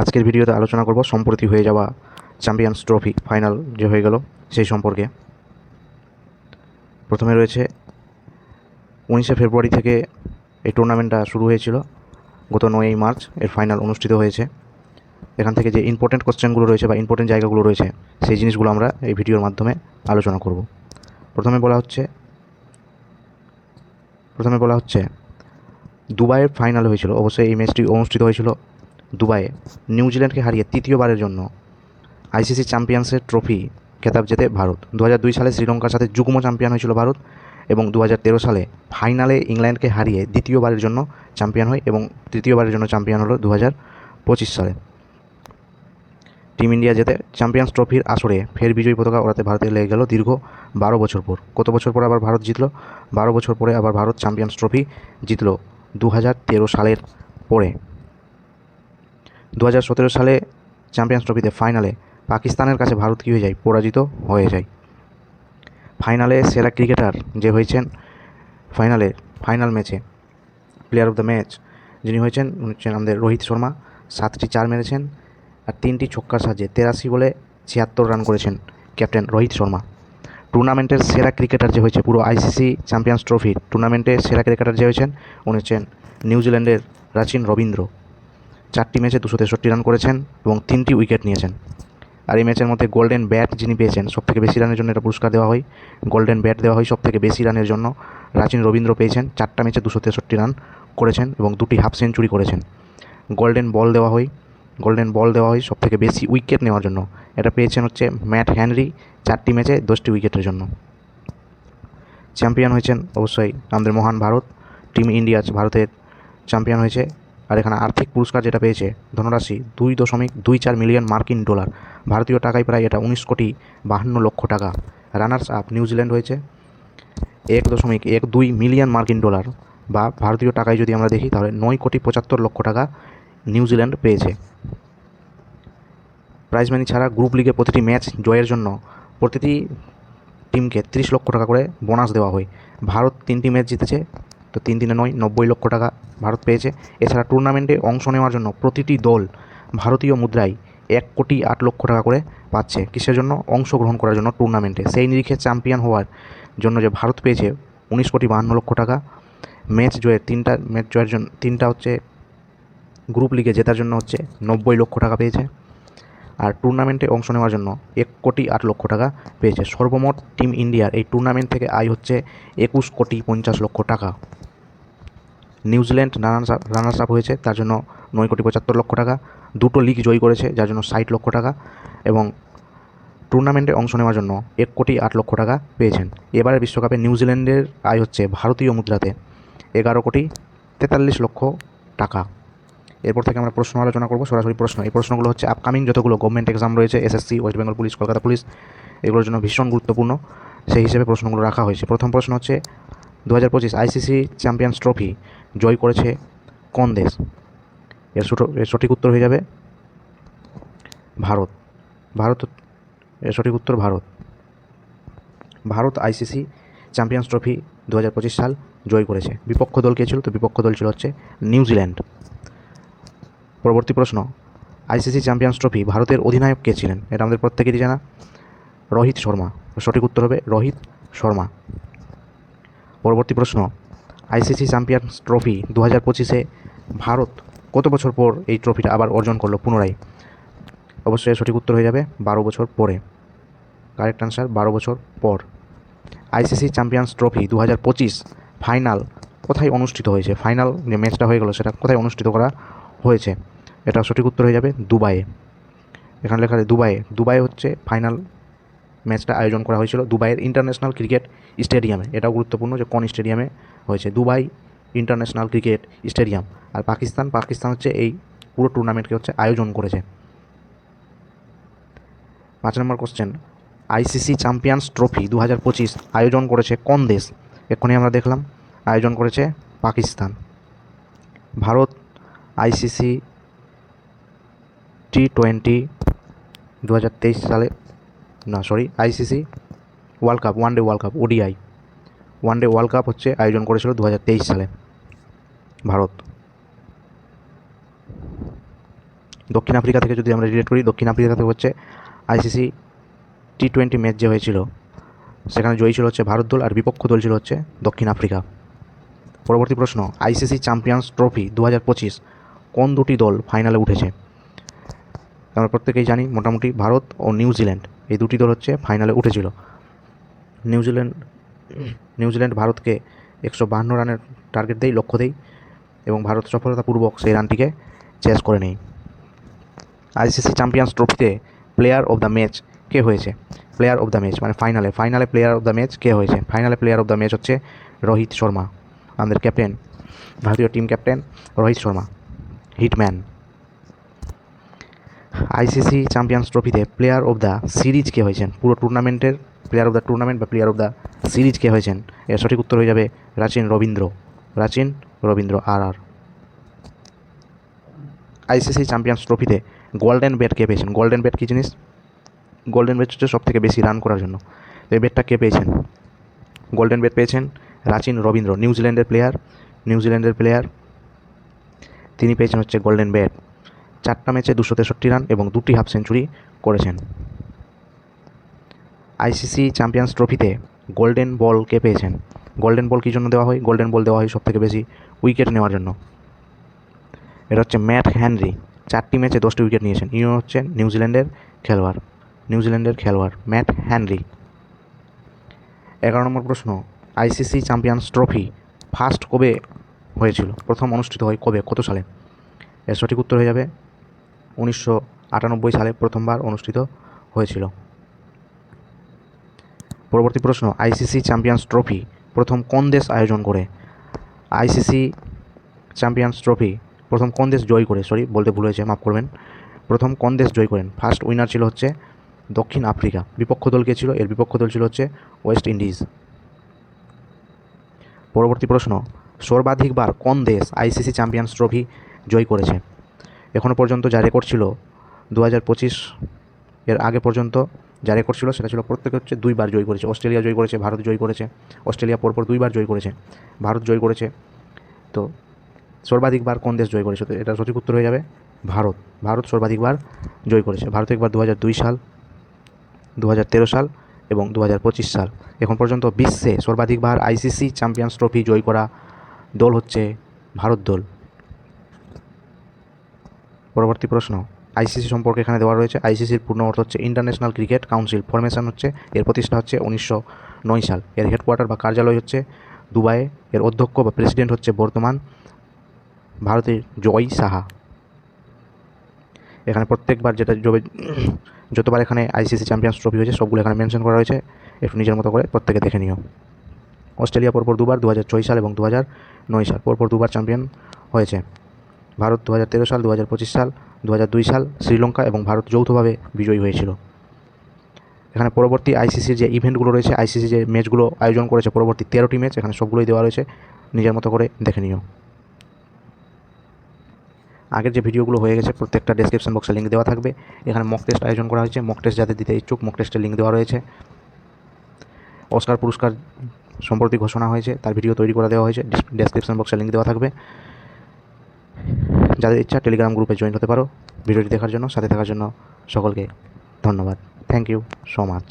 আজকের ভিডিওতে আলোচনা করব সম্প্রতি হয়ে যাওয়া চ্যাম্পিয়ন্স ট্রফি ফাইনাল যে হয়ে গেল সেই সম্পর্কে। প্রথমে রয়েছে 19শে ফেব্রুয়ারি থেকে এই টুর্নামেন্টটা শুরু হয়েছিল, গত 9ই মার্চ এর ফাইনাল অনুষ্ঠিত হয়েছে। এখান থেকে যে ইম্পর্টেন্ট কোশ্চেনগুলো রয়েছে বা ইম্পর্টেন্ট জায়গাগুলো রয়েছে সেই জিনিসগুলো আমরা এই ভিডিওর মাধ্যমে আলোচনা করব। প্রথমে বলা হচ্ছে দুবাইয়ের ফাইনাল হয়েছিল। অবশ্যই এই ম্যাচটি অনুষ্ঠিত হয়েছিল দুবাইয়ে। নিউজিল্যান্ডকে হারিয়ে তৃতীয়বারের জন্য আইসিসি চ্যাম্পিয়ন্সের ট্রফি খেতাব জেতে ভারত। 2002 সালে শ্রীলঙ্কার সাথে যুগ্ম চ্যাম্পিয়ন হয়েছিল ভারত, এবং 2013 সালে ফাইনালে ইংল্যান্ডকে হারিয়ে দ্বিতীয়বারের জন্য চ্যাম্পিয়ন হয়, এবং তৃতীয়বারের জন্য চ্যাম্পিয়ন হলো 2025 সালে। টিম ইন্ডিয়া জেতে চ্যাম্পিয়ন্স ট্রফির আসরে ফের বিজয়ী পতাকা ওড়াতে ভারতে লেগে গেল দীর্ঘ 12 বছর পর। কত বছর পরে আবার ভারত জিতলো? 12 বছর পরে আবার ভারত চ্যাম্পিয়ন্স ট্রফি জিতলো 2013 সালের পরে। 2017 সালে চ্যাম্পিয়ন্স ট্রফিতে ফাইনালে পাকিস্তানের কাছে ভারত কী হয়ে যায়? পরাজিত হয়ে যায়। ফাইনালে সেরা ক্রিকেটার যে হয়েছেন ফাইনাল ম্যাচে প্লেয়ার অফ দ্য ম্যাচ যিনি হচ্ছেন আমাদের রোহিত শর্মা। 7টি 4 মেরেছেন আর 3টি ছক্কার সাহায্যে 83 বলে 76 রান করেছেন ক্যাপ্টেন রোহিত শর্মা। টুর্নামেন্টের সেরা ক্রিকেটার যে হয়েছে, পুরো আইসিসি চ্যাম্পিয়ন্স ট্রফির টুর্নামেন্টের সেরা ক্রিকেটার যে হয়েছেন উনি হচ্ছেন নিউজিল্যান্ডের রাচিন রবীন্দ্র। 4টি ম্যাচে 263 রান করেছেন এবং 3টি উইকেট নিয়েছেন। আর এই ম্যাচের মধ্যে গোল্ডেন ব্যাট যিনি পেয়েছেন, সবথেকে বেশি রানের জন্য এটা পুরস্কার দেওয়া হয়, গোল্ডেন ব্যাট দেওয়া হয় সবথেকে বেশি রানের জন্য। রাচিন রবীন্দ্র পেয়েছেন। 4টা ম্যাচে 263 রান করেছেন এবং 2টি হাফ সেঞ্চুরি করেছেন। গোল্ডেন বল দেওয়া হয় সবথেকে বেশি উইকেট নেওয়ার জন্য। এটা পেয়েছেন হচ্ছে ম্যাট হেনরি, 4টি ম্যাচে 10টি উইকেটের জন্য। চ্যাম্পিয়ন হয়েছেন অবশ্যই আমাদের মহান ভারত। টিম ইন্ডিয়া ভারতের চ্যাম্পিয়ন হয়েছে। আর এখানে আর্থিক পুরস্কার যেটা পেয়েছে ধনরাশি 2.24 মিলিয়ন মার্কিন ডলার, ভারতীয় টাকায় প্রায় এটা 19.52 লক্ষ টাকা। রানার্স আপ নিউজিল্যান্ড হয়েছে 1.12 মিলিয়ন মার্কিন ডলার, বা ভারতীয় টাকায় যদি আমরা দেখি তাহলে 9.75 লক্ষ টাকা নিউজিল্যান্ড পেয়েছে। প্রাইজ মানি ছাড়া গ্রুপ লিগে প্রতিটি ম্যাচ জয়ের জন্য প্রতিটি টিমকে 30 লক্ষ টাকা করে বোনাস দেওয়া হয়। ভারত 3টি ম্যাচ জিতেছে, তো 3 দিনে 90 লক্ষ টাকা ভারত পেয়েছে। এছাড়া টুর্নামেন্টে অংশ নেওয়ার জন্য প্রতিটি দল ভারতীয় মুদ্রায় 1.8 লক্ষ টাকা করে পাচ্ছে। কিসের জন্য? অংশগ্রহণ করার জন্য টুর্নামেন্টে। সেই নিরিখে চ্যাম্পিয়ন হওয়ার জন্য যে ভারত পেয়েছে 19.52 লক্ষ টাকা। ম্যাচ জয়ের জন্য 3টা হচ্ছে গ্রুপ লিগে জেতার জন্য হচ্ছে 90 লক্ষ টাকা পেয়েছে। আর টুর্নামেন্টে অংশ নেওয়ার জন্য 1.8 লক্ষ টাকা পেয়েছে। সর্বমোট টিম ইন্ডিয়ার এই টুর্নামেন্ট থেকে আয় হচ্ছে 21.50 লক্ষ টাকা। নিউজিল্যান্ড রানার্স আপ হয়েছে, তার জন্য 9.75 লক্ষ টাকা। 2টো লিগ জয় করেছে যার জন্য 60 লক্ষ টাকা, এবং টুর্নামেন্টে অংশ নেওয়ার জন্য 1.8 লক্ষ টাকা পেয়েছেন। এবারের বিশ্বকাপে নিউজিল্যান্ডের আয় হচ্ছে ভারতীয় মুদ্রাতে 11.43 লক্ষ টাকা। এরপর থেকে আমরা প্রশ্ন আলোচনা করব, সরাসরি প্রশ্ন। এই প্রশ্নগুলো হচ্ছে আপকামিং যতগুলো গভর্নমেন্ট এক্সাম রয়েছে, SSC, West Bengal police, Kolkata police, এগুলোর জন্য ভীষণ গুরুত্বপূর্ণ, সেই হিসেবে প্রশ্নগুলো রাখা হয়েছে। প্রথম প্রশ্ন হচ্ছে 2025 আইসিসি চ্যাম্পিয়ন্স ট্রফি জয় করেছে কোন দেশ? এর সঠিক উত্তর হয়ে যাবে ভারত। এর সঠিক উত্তর ভারত আইসিসি চ্যাম্পিয়ন্স ট্রফি 2025 সাল জয় করেছে। বিপক্ষ দল কে ছিল? তো বিপক্ষ দল ছিল হচ্ছে নিউজিল্যান্ড। পরবর্তী প্রশ্ন, আইসিসি চ্যাম্পিয়ন্স ট্রফি ভারতের অধিনায়ক কে ছিলেন? এটা আমাদের প্রত্যেকেরই জানা, রোহিত শর্মা। সঠিক উত্তর হবে রোহিত শর্মা। পরবর্তী প্রশ্ন, আইসিসি চ্যাম্পিয়ন্স ট্রফি 2025-এ ভারত কত বছর পর এই ট্রফিটা আবার অর্জন করলো পুনরায়? অবশ্যই সঠিক উত্তর হয়ে যাবে 12 বছর পরে। কারেক্ট আনসার 12 বছর পর। আইসিসি চ্যাম্পিয়ন্স ট্রফি 2025 ফাইনাল কোথায় অনুষ্ঠিত হয়েছে? ফাইনাল যে ম্যাচটা হয়ে গেল সেটা কোথায় অনুষ্ঠিত করা হয়েছে? এটা সঠিক উত্তর হয়ে যাবে দুবাইয়ে। এখানে লেখা আছে দুবাই হচ্ছে ফাইনাল ম্যাচটা আয়োজন করা হয়েছিল দুবাইয়ের ইন্টারন্যাশনাল ক্রিকেট স্টেডিয়ামে। এটাও গুরুত্বপূর্ণ যে কোন স্টেডিয়ামে হয়েছে, দুবাই ইন্টারন্যাশনাল ক্রিকেট স্টেডিয়াম। আর পাকিস্তান হচ্ছে এই পুরো টুর্নামেন্টকে হচ্ছে আয়োজন করেছে। 5 নম্বর কোশ্চেন, আইসিসি চ্যাম্পিয়ন্স ট্রফি 2025 আয়োজন করেছে কোন দেশ? এক্ষুনি আমরা দেখলাম আয়োজন করেছে পাকিস্তান। ভারত আইসিসি T20 2023 সালে ICC one day world cup ODI one day world cup হচ্ছে আয়োজন করেছিল 2023 সালে ভারত। দক্ষিণ আফ্রিকা থেকে যদি আমরা রিলেট করি, দক্ষিণ আফ্রিকাতে হচ্ছে আইসিসি T20 ম্যাচ যে হয়েছিল সেখানে জয়ী ছিল হচ্ছে ভারত দল, আর বিপক্ষ দল ছিল হচ্ছে দক্ষিণ আফ্রিকা। পরবর্তী প্রশ্ন, আইসিসি চ্যাম্পিয়ন্স ট্রফি 2025 কোন দুটি দল ফাইনালে উঠেছে? আমরা প্রত্যেকেই জানি মোটামুটি ভারত ও নিউজিল্যান্ড এই দুটি দল হচ্ছে ফাইনালে উঠেছিল। নিউজিল্যান্ড ভারতকে 152 রানের টার্গেট দেয়, লক্ষ্য দেয়, এবং ভারত সফলতাপূর্বক সেই রানটিকে চেস করে নেয়। আইসিসি চ্যাম্পিয়ন্স ট্রফিতে প্লেয়ার অফ দ্য ম্যাচ কে হয়েছে? প্লেয়ার অফ দ্য ম্যাচ মানে ফাইনালে প্লেয়ার অফ দ্য ম্যাচ কে হয়েছে? ফাইনালে প্লেয়ার অফ দ্য ম্যাচ হচ্ছে রোহিত শর্মা, আমাদের ক্যাপ্টেন, ভারতীয় team captain Rohit Sharma, hitman. ICC champions ট্রফিতে প্লেয়ার অফ দ্য সিরিজ কে হয়েছেন? পুরো টুর্নামেন্টের প্লেয়ার অফ দ্য টুর্নামেন্ট বা প্লেয়ার অফ দ্য সিরিজ কে হয়েছেন? এর সঠিক উত্তর হয়ে যাবে রাচিন রবীন্দ্র আর। আইসিসি চ্যাম্পিয়ন্স ট্রফিতে গোল্ডেন ব্যাট কে পেয়েছেন? গোল্ডেন ব্যাট কী জিনিস? গোল্ডেন ব্যাট হচ্ছে সব থেকে বেশি রান করার জন্য। এই ব্যাটটা কে পেয়েছেন? গোল্ডেন ব্যাট পেয়েছেন রাচিন রবীন্দ্র, নিউজিল্যান্ডের প্লেয়ার। তিনি পেয়েছেন হচ্ছে গোল্ডেন ব্যাট। 4টা ম্যাচে 263 রান এবং 2টি হাফ সেঞ্চুরি করেছেন। আইসিসি চ্যাম্পিয়ন্স ট্রফিতে গোল্ডেন বল কে পেয়েছেন? গোল্ডেন বল কী জন্য দেওয়া হয়? গোল্ডেন বল দেওয়া হয় সব থেকে বেশি উইকেট নেওয়ার জন্য। এটা হচ্ছে ম্যাট হেনরি, 4টি ম্যাচে 10টি উইকেট নিয়েছেন। ইনি হচ্ছে নিউজিল্যান্ডের খেলোয়াড় ম্যাট হেনরি। 11 নম্বর প্রশ্ন, আইসিসি চ্যাম্পিয়ন্স ট্রফি ফার্স্ট কবে হয়েছিল? প্রথম অনুষ্ঠিত হয় কবে, কত সালে? এর সঠিক উত্তর হয়ে যাবে 1998 সালে প্রথমবার অনুষ্ঠিত হয়েছিল। পরবর্তী প্রশ্ন, আইসিসি চ্যাম্পিয়ন্স ট্রফি প্রথম কোন দেশ আয়োজন করে? আইসিসি চ্যাম্পিয়ন্স ট্রফি প্রথম কোন দেশ জয় করে? বলতে ভুল হয়েছে, মাফ করবেন। প্রথম কোন দেশ জয় করেন? ফার্স্ট উইনার ছিল হচ্ছে দক্ষিণ আফ্রিকা। বিপক্ষ দল কে ছিল? এর বিপক্ষ দল ছিল হচ্ছে ওয়েস্ট ইন্ডিজ। পরবর্তী প্রশ্ন, সর্বাধিকবার কোন দেশ আইসিসি চ্যাম্পিয়ন্স ট্রফি জয় করেছে? এখনও পর্যন্ত যা রেকর্ড ছিল 2025 এর আগে পর্যন্ত যা রেকর্ড ছিল সেটা ছিল প্রত্যেকে হচ্ছে 2বার জয় করেছে। অস্ট্রেলিয়া জয় করেছে, ভারত জয় করেছে। অস্ট্রেলিয়া পরপর 2বার জয় করেছে, ভারত জয় করেছে। তো সর্বাধিকবার কোন দেশ জয় করেছে? তো এটা সঠিক উত্তর হয়ে যাবে ভারত সর্বাধিকবার জয় করেছে। ভারত একবার 2002 সাল, 2013 সাল এবং 2025 সাল। এখন পর্যন্ত বিশ্বে সর্বাধিকবার আইসিসি চ্যাম্পিয়ন্স ট্রফি জয় করা দল হচ্ছে ভারত দল। পরবর্তী প্রশ্ন, আইসিসি সম্পর্কে এখানে দেওয়া রয়েছে। আইসিসির পূর্ণ অর্থ হচ্ছে ইন্টারন্যাশনাল ক্রিকেট কাউন্সিল। ফরমেশন হচ্ছে, এর প্রতিষ্ঠা হচ্ছে 1909 সাল। এর হেডকোয়ার্টার বা কার্যালয় হচ্ছে দুবাই। এর অধ্যক্ষ বা প্রেসিডেন্ট হচ্ছে বর্তমান ভারতের জয় সাহা। এখানে প্রত্যেকবার যতবার এখানে আইসিসি চ্যাম্পিয়ন্স ট্রফি হয়েছে সবগুলো এখানে মেনশন করা হয়েছে, একটু নিজের মতো করে প্রত্যেকে দেখে নিও। অস্ট্রেলিয়া পরপর 2বার, 2006 সাল এবং 2009 সাল পরপর 2বার চ্যাম্পিয়ন হয়েছে। ভারত 2013 সাল, 2025 সাল, 2002 সাল। শ্রীলঙ্কা এবং ভারত যৌথভাবে বিজয়ী হয়েছিল। এখানে পরবর্তী আইসিসির যে ইভেন্টগুলো রয়েছে, আইসিসি যে ম্যাচগুলো আয়োজন করেছে পরবর্তী 13টি ম্যাচ, এখানে সবগুলোই দেওয়া রয়েছে, নিজের মতো করে দেখে নিও। আগের যে ভিডিওগুলো হয়ে গেছে প্রত্যেকটা ডেসক্রিপশন বক্সে লিঙ্ক দেওয়া থাকবে। এখানে মক টেস্ট আয়োজন করা হয়েছে, মক টেস্ট যাদের দিতে ইচ্ছুক মক টেস্টের লিঙ্ক দেওয়া রয়েছে। অস্কার পুরস্কার সম্প্রতি ঘোষণা হয়েছে, তার ভিডিও তৈরি করে দেওয়া হয়েছে, ডেসক্রিপশন বক্সে লিঙ্ক দেওয়া থাকবে। যাদের ইচ্ছা টেলিগ্রাম গ্রুপে জয়েন হতে পারো। ভিডিওটি দেখার জন্য, সাথে থাকার জন্য সকলকে ধন্যবাদ। Thank you so much.